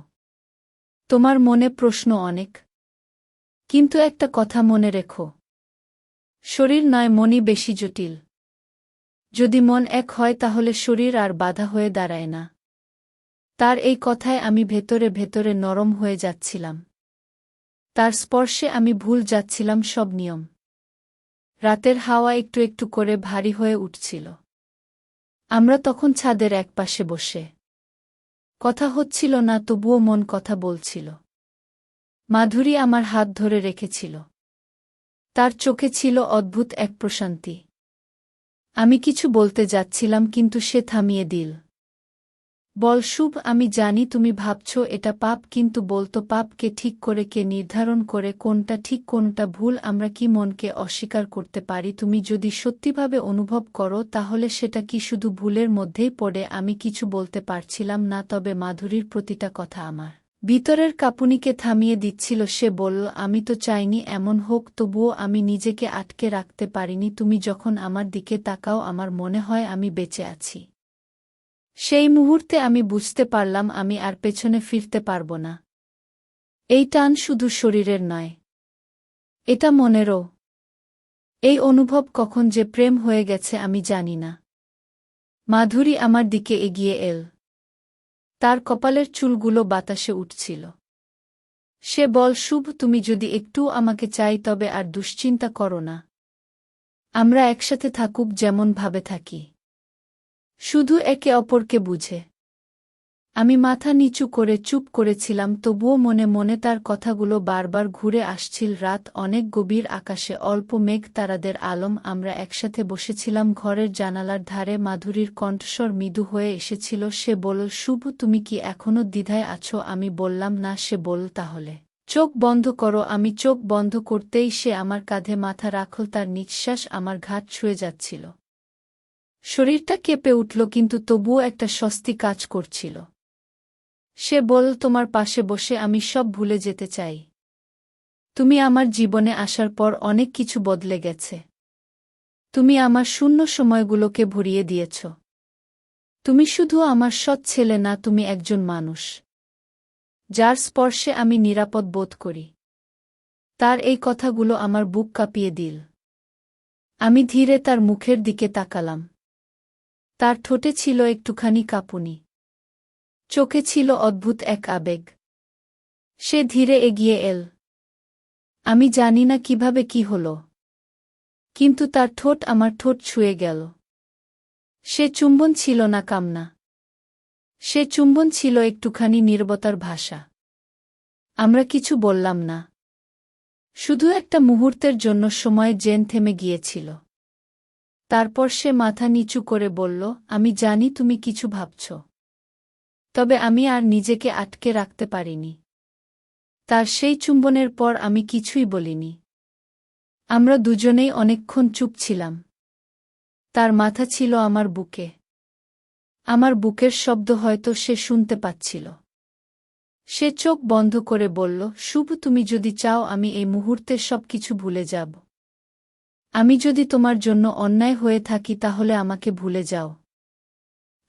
তোমার মনে প্রশ্ন অনেক, কিন্তু একটা কথা মনে রেখো, শরীর নয়, মনই বেশি জটিল। যদি মন এক হয় তাহলে শরীর আর বাধা হয়ে দাঁড়ায় না। তার এই কথায় আমি ভেতরে ভেতরে নরম হয়ে যাচ্ছিলাম। তার স্পর্শে আমি ভুল যাচ্ছিলাম সব নিয়ম। রাতের হাওয়া একটু একটু করে ভারী হয়ে উঠছিল। আমরা তখন ছাদের একপাশে বসে কথা হচ্ছিল না, তবুও মন কথা বলছিল। মাধুরী আমার হাত ধরে রেখেছিল। তার চোখে ছিল অদ্ভুত এক প্রশান্তি। আমি কিছু বলতে যাচ্ছিলাম, কিন্তু সে থামিয়ে দিল। বল শুভ, আমি জানি তুমি ভাবছ এটা পাপ, কিন্তু বলতো পাপকে ঠিক করে কে নির্ধারণ করে কোনটা ঠিক কোনটা ভুল? আমরা কি মনকে অস্বীকার করতে পারি? তুমি যদি সত্যিভাবে অনুভব করো তাহলে সেটা কি শুধু ভুলের মধ্যেই পড়ে? আমি কিছু বলতে পারছিলাম না, তবে মাধুরীর প্রতিটা কথা আমার ভিতরের কাঁপুনিকে থামিয়ে দিচ্ছিল। সে বলল, আমি তো চাইনি এমন হোক, তবুও আমি নিজেকে আটকে রাখতে পারিনি। তুমি যখন আমার দিকে তাকাও আমার মনে হয় আমি বেঁচে আছি। সেই মুহূর্তে আমি বুঝতে পারলাম আমি আর পেছনে ফিরতে পারব না। এই টান শুধু শরীরের নয়, এটা মনেরও। এই অনুভব কখন যে প্রেম হয়ে গেছে আমি জানি না। মাধুরী আমার দিকে এগিয়ে এল। তার কপালের চুলগুলো বাতাসে উঠছিল। সে বল, শুভ, তুমি যদি একটু আমাকে চাই তবে আর দুশ্চিন্তা করো না। আমরা একসাথে থাকুক যেমন ভাবে থাকি, শুধু একে অপরকে বুঝে। আমি মাথা নিচু করে চুপ করেছিলাম, তবুও মনে মনে তার কথাগুলো বারবার ঘুরে আসছিল। রাত অনেক গভীর, আকাশে অল্প মেঘ, তারাদের আলম। আমরা একসাথে বসেছিলাম ঘরের জানালার ধারে। মাধুরীর কণ্ঠস্বর মৃদু হয়ে এসেছিল। সে বলল, শুভ, তুমি কি এখনো দ্বিধায় আছো? আমি বললাম, না। সে বলল, তাহলে চোখ বন্ধ করো। আমি চোখ বন্ধ করতেই সে আমার কাঁধে মাথা রাখল। তার নিঃশ্বাস আমার ঘাট ছুঁয়ে যাচ্ছিল। শরীরটা কেঁপে উঠল, কিন্তু তবুও একটা স্বস্তি কাজ করছিল। সে বলল, তোমার পাশে বসে আমি সব ভুলে যেতে চাই। তুমি আমার জীবনে আসার পর অনেক কিছু বদলে গেছে। তুমি আমার শূন্য সময়গুলোকে ভরিয়ে দিয়েছ। তুমি শুধু আমার সৎ ছেলে না, তুমি একজন মানুষ যার স্পর্শে আমি নিরাপদ বোধ করি। তার এই কথাগুলো আমার বুক কাঁপিয়ে দিল। আমি ধীরে তার মুখের দিকে তাকালাম। তার ঠোঁটে ছিল একটুখানি কাঁপুনি, চোখে ছিল অদ্ভুত এক আবেগ। সে ধীরে এগিয়ে এল। আমি জানি না কিভাবে কি হল, কিন্তু তার ঠোঁট আমার ঠোঁট ছুঁয়ে গেল। সে চুম্বন ছিল না কামনা, সে চুম্বন ছিল একটুখানি নীরবতার ভাষা। আমরা কিছু বললাম না, শুধু একটা মুহূর্তের জন্য সময় যেন থেমে গিয়েছিল। তারপর সে মাথা নিচু করে বলল, আমি জানি তুমি কিছু ভাবছ, তবে আমি আর নিজেকে আটকে রাখতে পারিনি। তার সেই চুম্বনের পর আমি কিছুই বলিনি। আমরা দুজনেই অনেকক্ষণ চুপ ছিলাম। তার মাথা ছিল আমার বুকে। আমার বুকের শব্দ হয়তো সে শুনতে পাচ্ছিল। সে চোখ বন্ধ করে বলল, শুভ, তুমি যদি চাও আমি এই মুহূর্তে সবকিছু ভুলে যাব। আমি যদি তোমার জন্য অন্যায় হয়ে থাকি তাহলে আমাকে ভুলে যাও।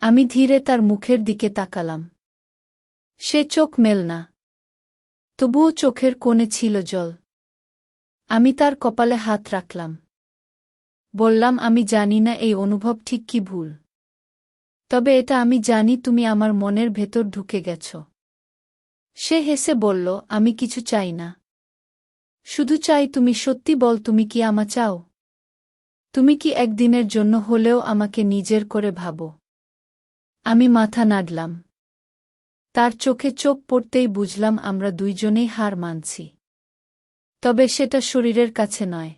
আমি ধীরে তার মুখের দিকে তাকালাম। সে চোখ মেল না, তবুও চোখের কোণে ছিল জল। আমি তার কপালে হাত রাখলাম। বললাম, আমি জানি না এই অনুভব ঠিক কি ভুল, তবে এটা আমি জানি, তুমি আমার মনের ভেতর ঢুকে গেছ। সে হেসে বলল, আমি কিছু চাই না, শুধু চাই তুমি সত্যি বল, তুমি কি আমা চাও? তুমি কি একদিনের জন্য হলেও আমাকে নিজের করে ভাবো? আমি মাথা নাড়লাম। তার চোখে চোখ পড়তেই বুঝলাম আমরা দুইজনেই হার মানছি। তবে সেটা শরীরের কাছে নয়,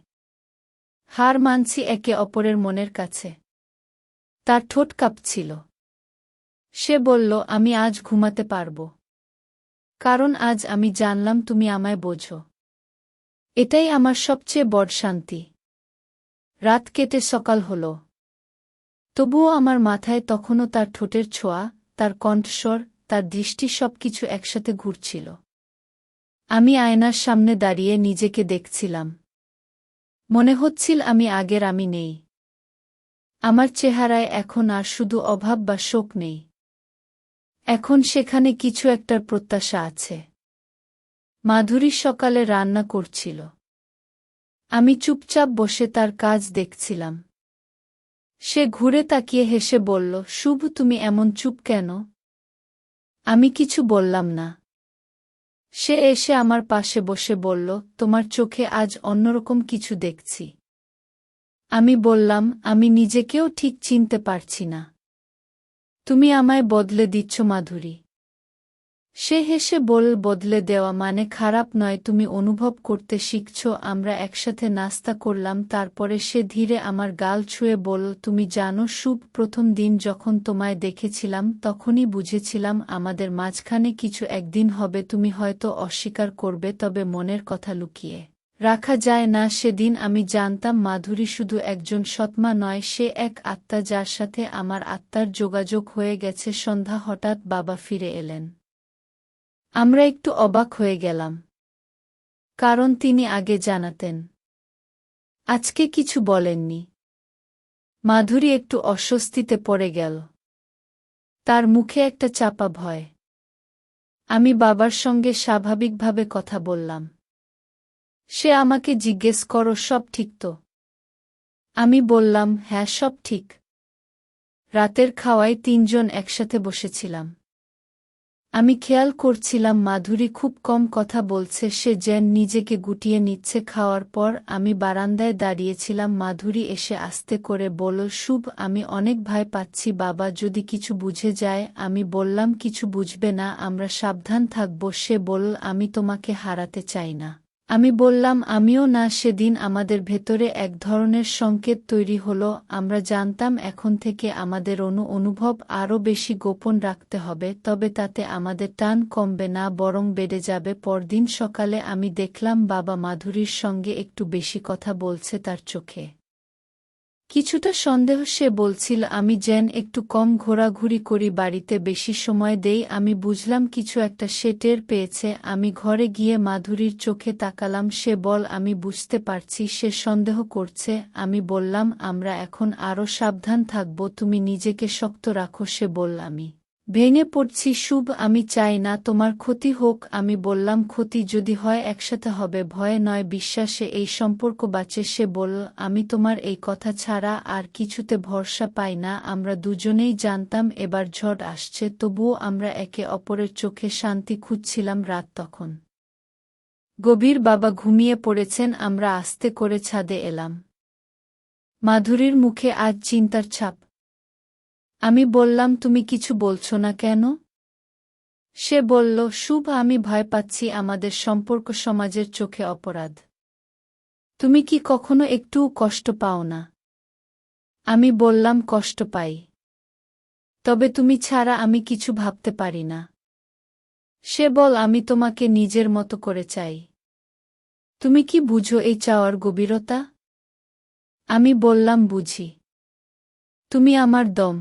হার মানছি একে অপরের মনের কাছে। তার ঠোঁট কাঁপছিল। সে বলল, আমি আজ ঘুমাতে পারব, কারণ আজ আমি জানলাম তুমি আমায় বোঝো। এটাই আমার সবচেয়ে বড় শান্তি। রাত কেটে সকাল হল, তবুও আমার মাথায় তখনও তার ঠোঁটের ছোঁয়া, তার কণ্ঠস্বর, তার দৃষ্টি, সবকিছু একসাথে ঘুরছিল। আমি আয়নার সামনে দাঁড়িয়ে নিজেকে দেখছিলাম। মনে হচ্ছিল আমি আগের আমি নেই। আমার চেহারায় এখন আর শুধু অভাব বা শোক নেই, এখন সেখানে কিছু একটার প্রত্যাশা আছে। মাধুরী সকালে রান্না করছিল। আমি চুপচাপ বসে তার কাজ দেখছিলাম। সে ঘুরে তাকিয়ে হেসে বলল, শুভ, তুমি এমন চুপ কেন? আমি কিছু বললাম না। সে এসে আমার পাশে বসে বলল, তোমার চোখে আজ অন্যরকম কিছু দেখছি। আমি বললাম, আমি নিজেকেও ঠিক চিনতে পারছি না। তুমি আমায় বদলে দিচ্ছ মাধুরী। সে হেসে বলল, বদলে দেওয়া মানে খারাপ নয়, তুমি অনুভব করতে শিখছ। আমরা একসাথে নাস্তা করলাম, তারপরে সে ধীরে আমার গাল ছুঁয়ে বলল, তুমি জানো শুভ, প্রথম দিন যখন তোমায় দেখেছিলাম তখনই বুঝেছিলাম আমাদের মাঝখানে কিছু একদিন হবে। তুমি হয়তো অস্বীকার করবে, তবে মনের কথা লুকিয়ে রাখা যায় না। সেদিন আমি জানতাম মাধুরী শুধু একজন সৎমা নয়, সে এক আত্মা যার সাথে আমার আত্মার যোগাযোগ হয়ে গেছে। সন্ধ্যা হঠাৎ বাবা ফিরে এলেন। আমরা একটু অবাক হয়ে গেলাম, কারণ তিনি আগে জানাতেন। আজকে কিছু বলেননি। মাধুরী একটু অস্বস্তিতে পড়ে গেল, তার মুখে একটা চাপা ভয়। আমি বাবার সঙ্গে স্বাভাবিকভাবে কথা বললাম। সে আমাকে জিজ্ঞেস করো, সব ঠিক তো? আমি বললাম, হ্যাঁ সব ঠিক। রাতের খাওয়ায় তিনজন একসাথে বসেছিলাম। আমি খেয়াল করছিলাম মাধুরী খুব কম কথা বলছে, সে যেন নিজেকে গুটিয়ে নিচ্ছে। খাওয়ার পর আমি বারান্দায় দাঁড়িয়েছিলাম। মাধুরী এসে আস্তে করে বলল, শুভ, আমি অনেক ভয় পাচ্ছি বাবা যদি কিছু বুঝে যায়। আমি বললাম, কিছু বুঝবে না, আমরা সাবধান থাকব। সে বলল, আমি তোমাকে হারাতে চাই না। আমি বললাম, আমিও না। সেদিন আমাদের ভেতরে এক ধরনের সংকেত তৈরি হলো। আমরা জানতাম এখন থেকে আমাদের অনুভব আরও বেশি গোপন রাখতে হবে, তবে তাতে আমাদের টান কমবে না, বরং বেড়ে যাবে। পরদিন সকালে আমি দেখলাম বাবা মাধুরীর সঙ্গে একটু বেশি কথা বলছে, তার চোখে কিছুটা সন্দেহ। সে বলছিল আমি যেন একটু কম ঘোরাঘুরি করি, বাড়িতে বেশি সময় দেই। আমি বুঝলাম কিছু একটা সে টের পেয়েছে। আমি ঘরে গিয়ে মাধুরীর চোখে তাকালাম। সে বল, আমি বুঝতে পারছি সে সন্দেহ করছে। আমি বললাম, আমরা এখন আরও সাবধান থাকব, তুমি নিজেকে শক্ত রাখো। সে বলল, আমি ভেঙে পড়ছি শুভ, আমি চাই না তোমার ক্ষতি হোক। আমি বললাম, ক্ষতি যদি হয় একসাথে হবে, ভয়ে নয়, বিশ্বাসে এই সম্পর্ক বাঁচে। সে বলল, আমি তোমার এই কথা ছাড়া আর কিছুতে ভরসা পাই না। আমরা দুজনেই জানতাম এবার ঝড় আসছে, তবুও আমরা একে অপরের চোখে শান্তি খুঁজছিলাম। রাত তখন গভীর, বাবা ঘুমিয়ে পড়েছেন। আমরা আস্তে করে ছাদে এলাম। মাধুরীর মুখে আজ চিন্তার ছাপ। আমি বললাম, তুমি কিছু বলছো না কেন? সে বলল, শুভ, আমি ভয় পাচ্ছি আমাদের সম্পর্ক সমাজের চোখে অপরাধ। তুমি কি কখনো একটুও কষ্ট পাও না? আমি বললাম, কষ্ট পাই, তবে তুমি ছাড়া আমি কিছু ভাবতে পারি না। সে বল, আমি তোমাকে নিজের মতো করে চাই। তুমি কি বুঝো এই চাওয়ার গভীরতা? আমি বললাম, বুঝি। তুমি আমার দম,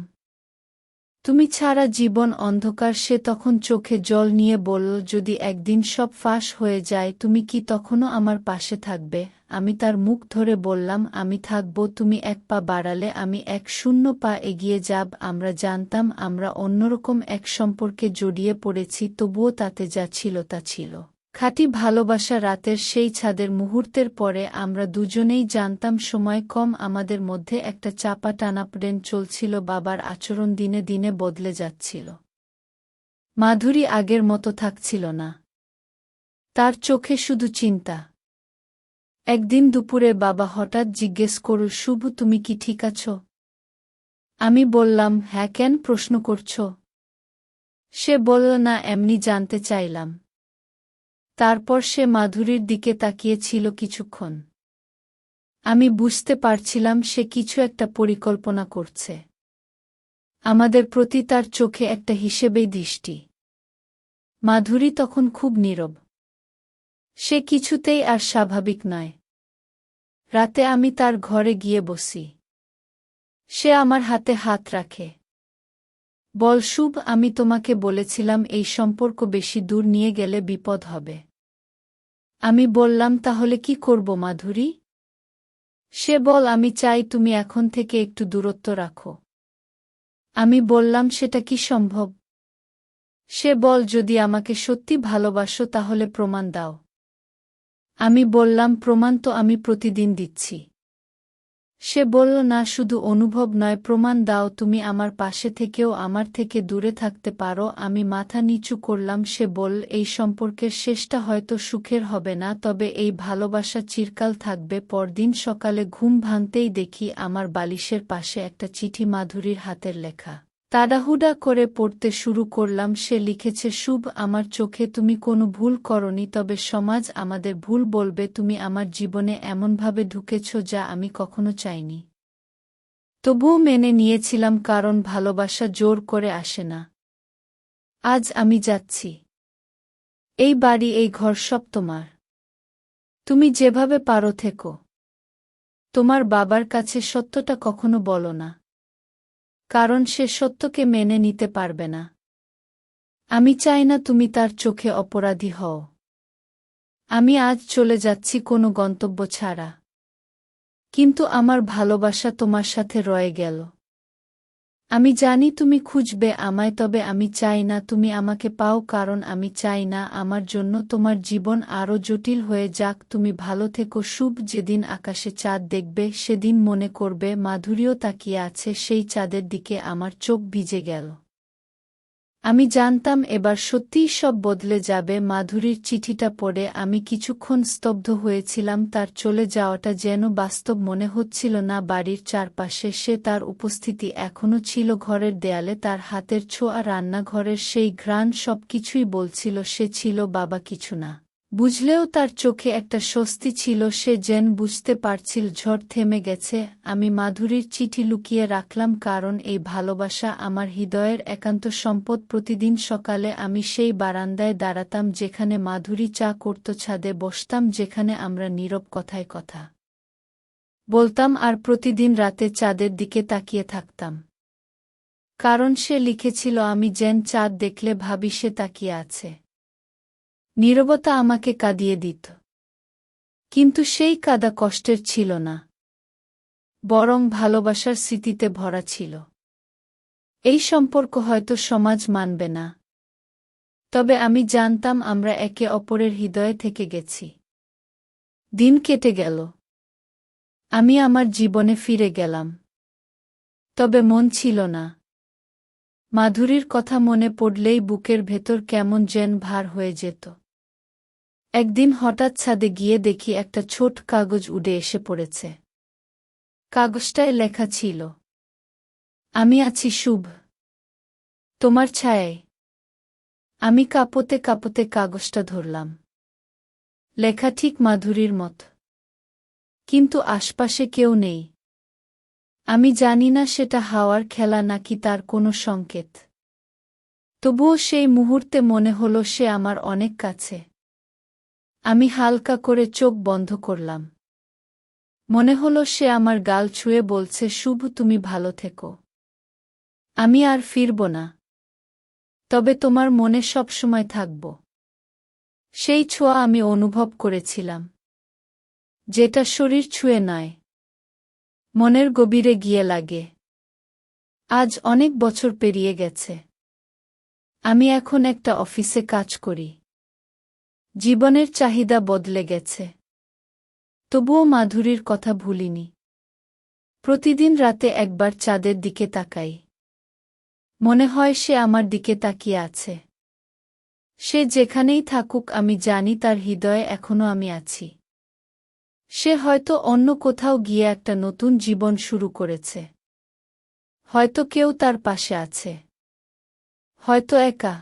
তুমি ছাড়া জীবন অন্ধকার। সে তখন চোখে জল নিয়ে বলল, যদি একদিন সব ফাঁস হয়ে যায়, তুমি কি তখনও আমার পাশে থাকবে? আমি তার মুখ ধরে বললাম, আমি থাকব। তুমি এক পা বাড়ালে আমি 1-0 পা এগিয়ে যাব। আমরা জানতাম আমরা অন্যরকম এক সম্পর্কে জড়িয়ে পড়েছি, তবুও তাতে যা ছিল তা ছিল খাঁটি ভালোবাসা। রাতের সেই ছাদের মুহূর্তের পরে আমরা দুজনেই জানতাম সময় কম, আমাদের মধ্যে একটা চাপা টানাপোড়েন চলছিল। বাবার আচরণ দিনে দিনে বদলে যাচ্ছিল। মাধুরী আগের মতো থাকছিল না, তার চোখে শুধু চিন্তা। একদিন দুপুরে বাবা হঠাৎ জিজ্ঞেস করল, শুভ, তুমি কি ঠিক আছো? আমি বললাম, হ্যাঁ, কেন প্রশ্ন করছ? সে বলল, না, এমনি জানতে চাইলাম। তারপর সে মাধুরীর দিকে তাকিয়েছিল কিছুক্ষণ। আমি বুঝতে পারছিলাম সে কিছু একটা পরিকল্পনা করছে। আমাদের প্রতি তার চোখে একটা হিসেবেই দৃষ্টি। মাধুরী তখন খুব নীরব। সে কিছুতেই আর স্বাভাবিক নয়। রাতে আমি তার ঘরে গিয়ে বসি। সে আমার হাতে হাত রাখে। বল, শুভ, আমি তোমাকে বলেছিলাম এই সম্পর্ক বেশি দূর নিয়ে গেলে বিপদ হবে। আমি বললাম, তাহলে কি করব মাধুরী? সে বল, আমি চাই তুমি এখন থেকে একটু দূরত্ব রাখো। আমি বললাম, সেটা কি সম্ভব? সে বল, যদি আমাকে সত্যি ভালোবাসো তাহলে প্রমাণ দাও। আমি বললাম, প্রমাণ তো আমি প্রতিদিন দিচ্ছি। সে বলল, না, শুধু অনুভব নয়, প্রমাণ দাও। তুমি আমার পাশে থেকেও আমার থেকে দূরে থাকতে পারো। আমি মাথা নিচু করলাম। সে বলল, এই সম্পর্কের শেষটা হয়তো সুখের হবে না, তবে এই ভালোবাসা চিরকাল থাকবে। পরদিন সকালে ঘুম ভাঙতেই দেখি আমার বালিশের পাশে একটা চিঠি, মাধুরীর হাতের লেখা। তাড়াহুড়া করে পড়তে শুরু করলাম। সে লিখেছে, শুভ, আমার চোখে তুমি কোনো ভুল করনি, তবে সমাজ আমাদের ভুল বলবে। তুমি আমার জীবনে এমনভাবে ঢুকেছ যা আমি কখনো চাইনি। তবুও মেনে নিয়েছিলাম, কারণ ভালোবাসা জোর করে আসে না। আজ আমি যাচ্ছি। এই বাড়ি, এই ঘর সব তোমার। তুমি যেভাবে পারো থেকো। তোমার বাবার কাছে সত্যটা কখনো বলো না, কারণ সে সত্যকে মেনে নিতে পারবে না। আমি চাই না তুমি তার চোখে অপরাধী হও। আমি আজ চলে যাচ্ছি কোনো গন্তব্য ছাড়া, কিন্তু আমার ভালোবাসা তোমার সাথে রয়ে গেল। আমি জানি তুমি খুঁজবে আমায়, তবে আমি চাই না তুমি আমাকে পাও, কারণ আমি চাই না আমার জন্য তোমার জীবন আরও জটিল হয়ে যাক। তুমি ভালো থেকো শুভ। যেদিন আকাশে চাঁদ দেখবে সেদিন মনে করবে মাধুরীও তাকিয়ে আছে সেই চাঁদের দিকে। আমার চোখ ভিজে গেল। আমি জানতাম এবার সত্যিই সব বদলে যাবে। মাধুরীর চিঠিটা পড়ে আমি কিছুক্ষণ স্তব্ধ হয়েছিলাম। তার চলে যাওয়াটা যেন বাস্তব মনে হচ্ছিল না। বাড়ির চারপাশে সে, তার উপস্থিতি এখনও ছিল, ঘরের দেয়ালে তার হাতের ছোঁয়া, রান্নাঘরের সেই ঘ্রাণ, সবকিছুই বলছিল সে ছিল বাবা, কিছু না বুঝলেও তার চোখে একটা স্বস্তি ছিল। সে যেন বুঝতে পারছিল ঝড় থেমে গেছে। আমি মাধুরীর চিঠি লুকিয়ে রাখলাম, কারণ এই ভালোবাসা আমার হৃদয়ের একান্ত সম্পদ। প্রতিদিন সকালে আমি সেই বারান্দায় দাঁড়াতাম যেখানে মাধুরী চা করত, ছাদে বসতাম যেখানে আমরা নীরব কথায় কথা বলতাম, আর প্রতিদিন রাতে চাঁদের দিকে তাকিয়ে থাকতাম, কারণ সে লিখেছিল, আমি যেন চাঁদ দেখলে ভাবি সে তাকিয়ে আছে। নীরবতা আমাকে কাঁদিয়ে দিত, কিন্তু সেই কাঁদা কষ্টের ছিল না, বরং ভালোবাসার স্মৃতিতে ভরা ছিল। এই সম্পর্ক হয়তো সমাজ মানবে না, তবে আমি জানতাম আমরা একে অপরের হৃদয়ে থেকে গেছি। দিন কেটে গেল। আমি আমার জীবনে ফিরে গেলাম, তবে মন ছিল না। মাধুরীর কথা মনে পড়লেই বুকের ভেতর কেমন যেন ভার হয়ে যেত। একদিন হঠাৎ ছাদে গিয়ে দেখি একটা ছোট কাগজ উড়ে এসে পড়েছে। কাগজটায় লেখা ছিল, আমি আছি শুভ, তোমার ছায়ায়। আমি কাঁপতে কাঁপতে কাগজটা ধরলাম। লেখা ঠিক মাধুরীর মত, কিন্তু আশপাশে কেউ নেই। আমি জানি না সেটা হাওয়ার খেলা নাকি তার কোনো সংকেত, তবুও সেই মুহূর্তে মনে হলো সে আমার অনেক কাছে। আমি হালকা করে চোখ বন্ধ করলাম। মনে হলো সে আমার গাল ছুঁয়ে বলছে, শুভ, তুমি ভালো থেকো। আমি আর ফিরব না, তবে তোমার মনে সবসময় থাকব। সেই ছোঁয়া আমি অনুভব করেছিলাম, যেটা শরীর ছুঁয়ে নয়, মনের গভীরে গিয়ে লাগে। আজ অনেক বছর পেরিয়ে গেছে। আমি এখন একটা অফিসে কাজ করি। জীবনের চাহিদা বদলে গেছে, তবুও মাধুরীর কথা ভুলিনি। প্রতিদিন রাতে একবার চাঁদের দিকে তাকাই। মনে হয় সে আমার দিকে তাকিয়ে আছে। সে যেখানেই থাকুক, আমি জানি তার হৃদয়ে এখনো আমি আছি। সে হয়তো অন্য কোথাও গিয়ে একটা নতুন জীবন শুরু করেছে। হয়তো কেউ তার পাশে আছে, হয়তো একা।